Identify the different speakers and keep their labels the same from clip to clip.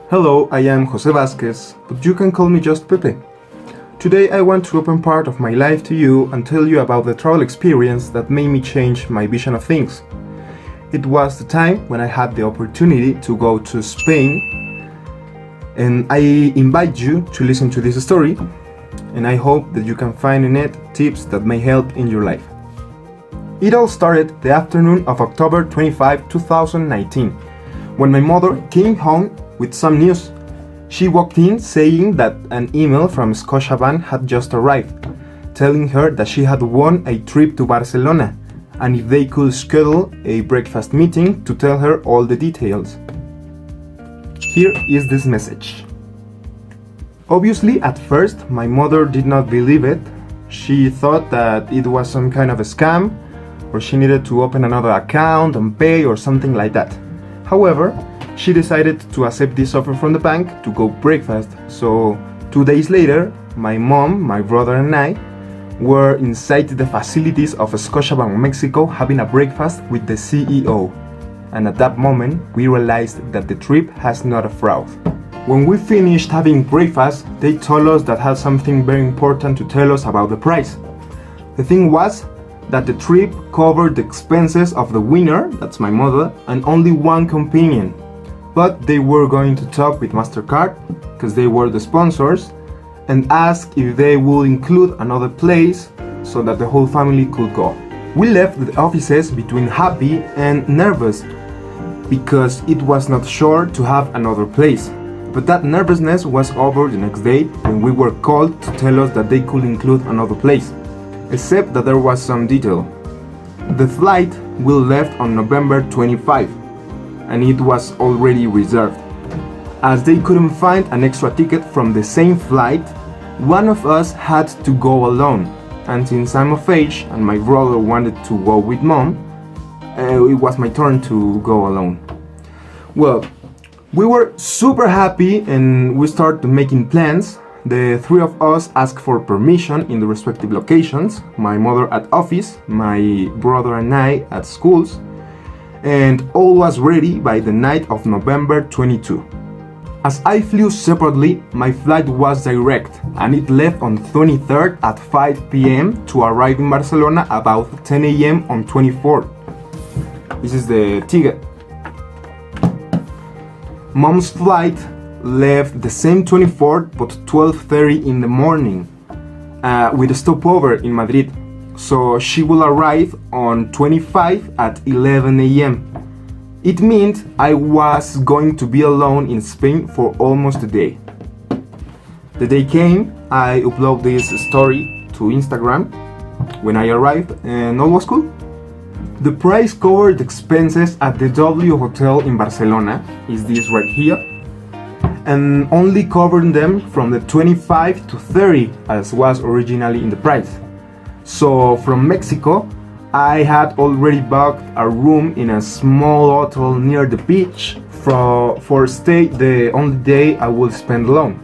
Speaker 1: Hello, I am Jose Vasquez, but you can call me just Pepe. Today I want to open part of my life to you and tell you about the travel experience that made me change my vision of things. It was the time when I had the opportunity to go to Spain, and I invite you to listen to this story, and I hope that you can find in it tips that may help in your life. It all started the afternoon of October 25, 2019, when my mother came home with some news. She walked in saying that an email from Scotiabank had just arrived, telling her that she had won a trip to Barcelona, and if they could schedule a breakfast meeting to tell her all the details. Here is this message. Obviously, at first, my mother did not believe it. She thought that it was some kind of a scam, or she needed to open another account and pay or something like that. However, she decided to accept this offer from the bank to go breakfast. So 2 days later, my mom, my brother and I were inside the facilities of Scotiabank Mexico having a breakfast with the CEO. And at that moment, we realized that the trip has not a fraud. When we finished having breakfast, they told us that had something very important to tell us about the price. The thing was that the trip covered the expenses of the winner, that's my mother, and only one companion. But they were going to talk with MasterCard, because they were the sponsors, and ask if they would include another place so that the whole family could go. We left the offices between happy and nervous, because it was not sure to have another place. But that nervousness was over the next day when we were called to tell us that they could include another place. Except that there was some detail. The flight will left on November 25, and it was already reserved. As they couldn't find an extra ticket from the same flight, one of us had to go alone, and since I'm of age and my brother wanted to go with mom, it was my turn to go alone. Well, we were super happy and we started making plans. The three of us asked for permission in the respective locations, my mother at office, my brother and I at schools, and all was ready by the night of November 22. As I flew separately, my flight was direct, and it left on 23rd at 5 p.m. to arrive in Barcelona about 10 a.m. on 24th. This is the ticket. Mom's flight left the same 24th but 12:30 in the morning with a stopover in Madrid. So she will arrive on 25 at 11 a.m. It meant I was going to be alone in Spain for almost a day. The day came, I uploaded this story to Instagram when I arrived and all was cool. The price covered expenses at the W Hotel in Barcelona, is this right here, and only covering them from the 25 to 30 as was originally in the price. So from Mexico, I had already booked a room in a small hotel near the beach for stay the only day I would spend alone.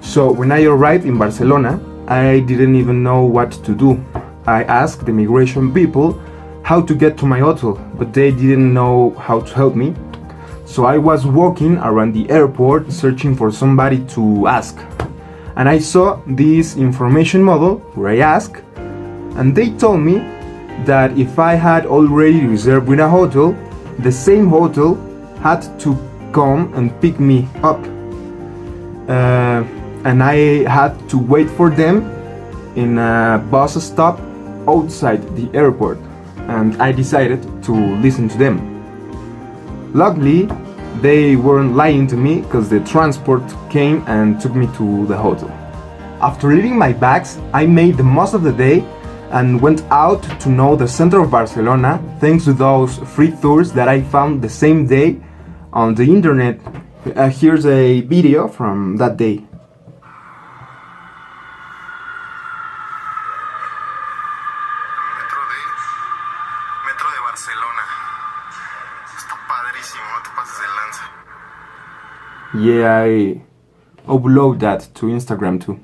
Speaker 1: So when I arrived in Barcelona, I didn't even know what to do. I asked the immigration people how to get to my hotel, but they didn't know how to help me. So I was walking around the airport searching for somebody to ask. And I saw this information model where I asked, and they told me that if I had already reserved with a hotel, the same hotel had to come and pick me up. And I had to wait for them in a bus stop outside the airport. And I decided to listen to them. Luckily, they weren't lying to me because the transport came and took me to the hotel. After leaving my bags, I made the most of the day and went out to know the center of Barcelona thanks to those free tours that I found the same day on the internet. Here's a video from that day.
Speaker 2: Metro de Barcelona. Está padrísimo, no te pases de lanza.
Speaker 1: Yeah, I upload that to Instagram too.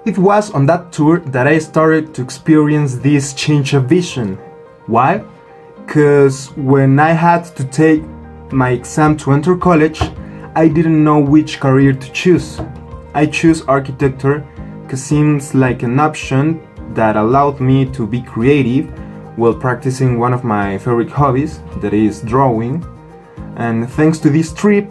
Speaker 1: It was on that tour that I started to experience this change of vision. Why? Because when I had to take my exam to enter college, I didn't know which career to choose. I chose architecture because it seems like an option that allowed me to be creative while practicing one of my favorite hobbies, that is drawing. And thanks to this trip,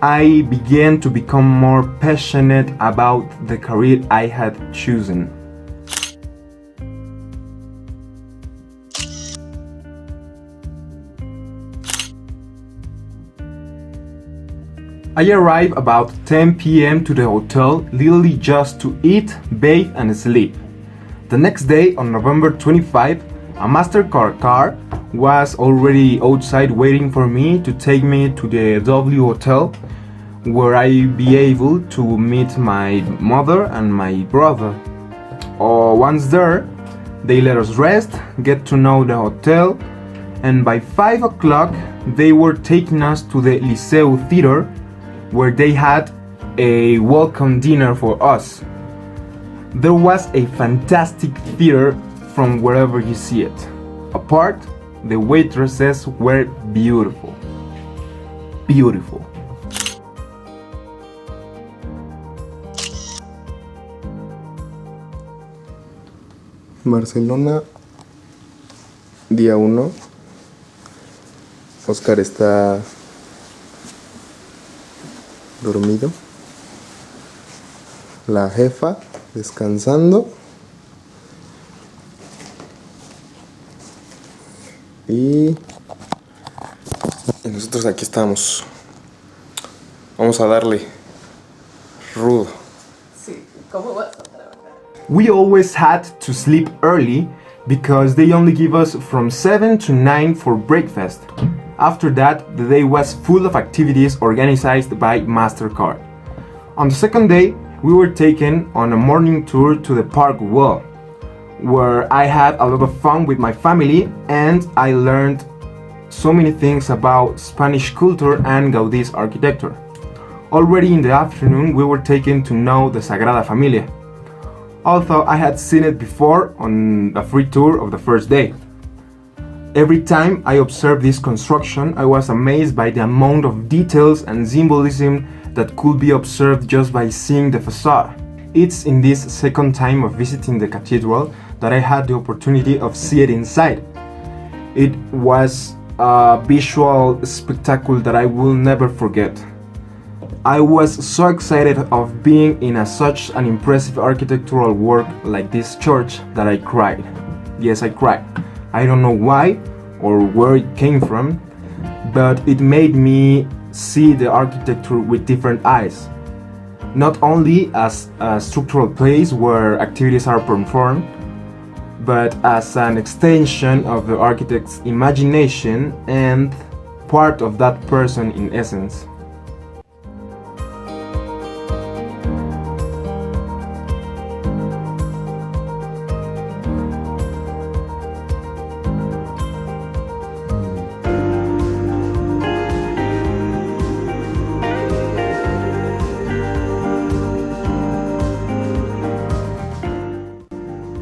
Speaker 1: I began to become more passionate about the career I had chosen. I arrived about 10 p.m. to the hotel, literally just to eat, bathe, and sleep. The next day, on November 25, a MasterCard card was already outside waiting for me to take me to the W Hotel, where I'd be able to meet my mother and my brother. Once there, they let us rest, get to know the hotel, and by 5 o'clock, they were taking us to the Liceu Theater, where they had a welcome dinner for us. There was a fantastic theater from wherever you see it. Apart, the waitresses were beautiful. Beautiful.
Speaker 3: Barcelona, día 1. Oscar está dormido. La jefa descansando. Y nosotros aquí estamos. Vamos a darle rudo.
Speaker 4: Sí, ¿cómo vas a trabajar?
Speaker 1: We always had to sleep early because they only give us from 7 to 9 for breakfast. After that, the day was full of activities organized by MasterCard. On the second day, we were taken on a morning tour to the park wall, where I had a lot of fun with my family and I learned so many things about Spanish culture and Gaudi's architecture. Already in the afternoon, we were taken to know the Sagrada Familia, although I had seen it before on a free tour of the first day. Every time I observed this construction, I was amazed by the amount of details and symbolism that could be observed just by seeing the facade. It's in this second time of visiting the cathedral that I had the opportunity of seeing it inside. It was a visual spectacle that I will never forget. I was so excited of being in such an impressive architectural work like this church that I cried. Yes, I cried. I don't know why or where it came from, but it made me see the architecture with different eyes. Not only as a structural place where activities are performed, but as an extension of the architect's imagination and part of that person in essence.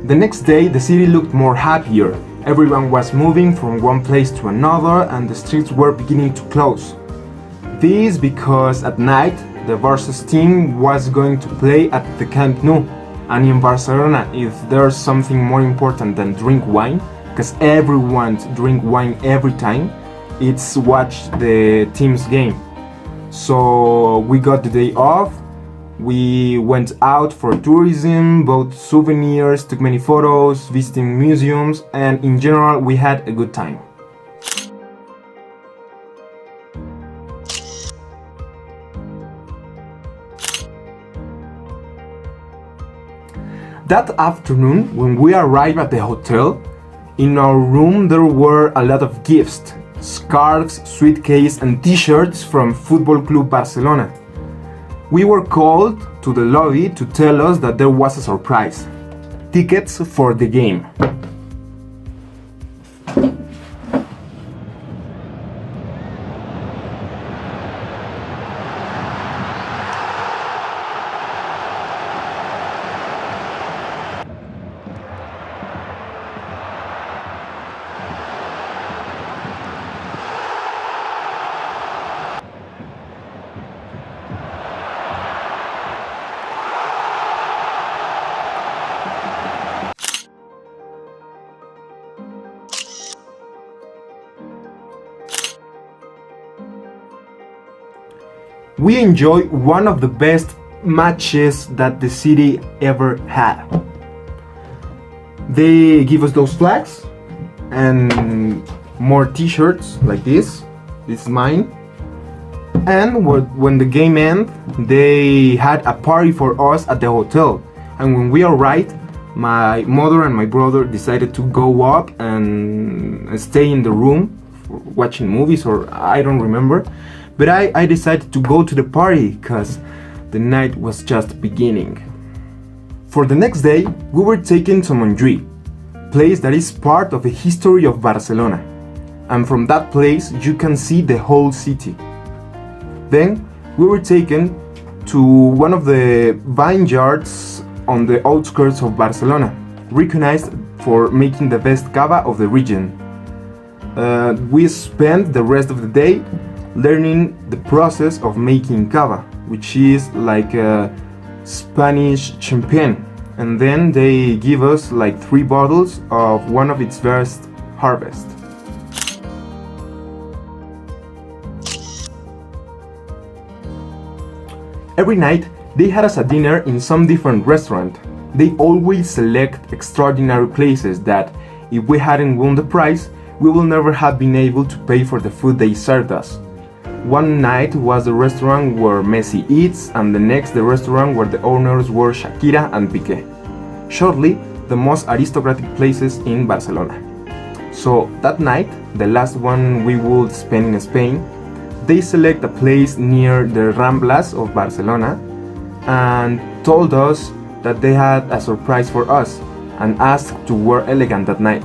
Speaker 1: The next day, the city looked more happier. Everyone was moving from one place to another and the streets were beginning to close. This because at night, the Barca's team was going to play at the Camp Nou. And in Barcelona, if there's something more important than drink wine, because everyone drink wine every time, it's watch the team's game. So we got the day off. We went out for tourism, bought souvenirs, took many photos, visiting museums, and in general we had a good time. That afternoon, when we arrived at the hotel, in our room there were a lot of gifts, scarves, suitcase, and t-shirts from Football Club Barcelona. We were called to the lobby to tell us that there was a surprise: tickets for the game. We enjoy one of the best matches that the city ever had. They give us those flags and more t-shirts like this. This is mine. And when the game ended, they had a party for us at the hotel. And when we arrived, my mother and my brother decided to go up and stay in the room watching movies, or I don't remember. But I decided to go to the party because the night was just beginning. For the next day, we were taken to Montjuïc, place that is part of the history of Barcelona. And from that place, you can see the whole city. Then we were taken to one of the vineyards on the outskirts of Barcelona, recognized for making the best cava of the region. We spent the rest of the day learning the process of making cava, which is like a Spanish champagne. And then they give us like 3 bottles of one of its best harvest. Every night, they had us a dinner in some different restaurant. They always select extraordinary places that, if we hadn't won the prize, we will never have been able to pay for the food they served us. One night was the restaurant where Messi eats, and the next the restaurant where the owners were Shakira and Piqué. Shortly, the most aristocratic places in Barcelona. So that night, the last one we would spend in Spain, they select a place near the Ramblas of Barcelona and told us that they had a surprise for us and asked to wear elegant that night.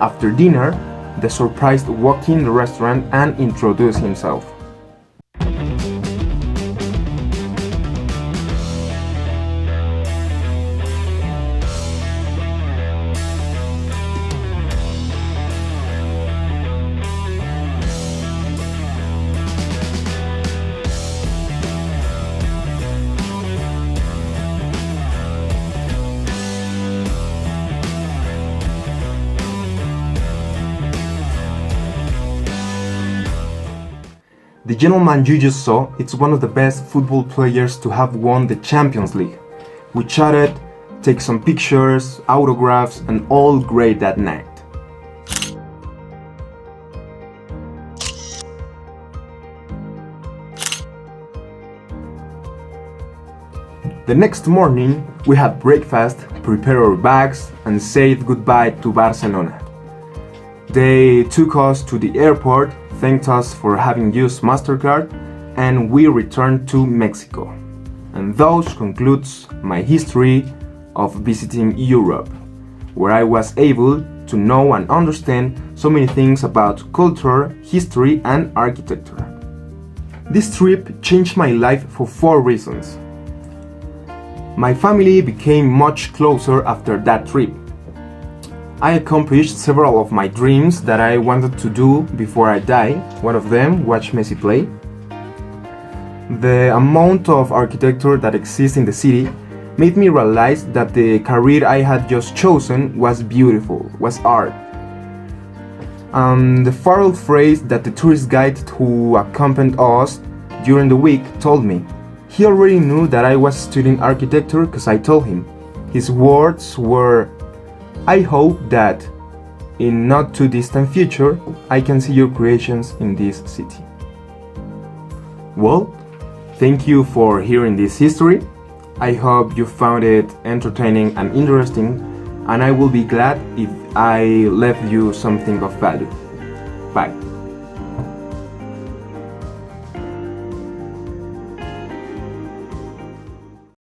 Speaker 1: After dinner, the surprised walked in the restaurant and introduced himself. The gentleman you just saw is one of the best football players to have won the Champions League. We chatted, take some pictures, autographs, and all great that night. The next morning, we had breakfast, prepared our bags, and said goodbye to Barcelona. They took us to the airport, thanked us for having used MasterCard, and we returned to Mexico. And thus concludes my history of visiting Europe, where I was able to know and understand so many things about culture, history, and architecture. This trip changed my life for 4 reasons. My family became much closer after that trip. I accomplished several of my dreams that I wanted to do before I die. One of them, watch Messi play. The amount of architecture that exists in the city made me realize that the career I had just chosen was beautiful, was art. The farewell phrase that the tourist guide who accompanied us during the week told me. He already knew that I was studying architecture because I told him. His words were, "I hope that in not too distant future I can see your creations in this city." Well, thank you for hearing this history. I hope you found it entertaining and interesting, and I will be glad if I left you something of value. Bye.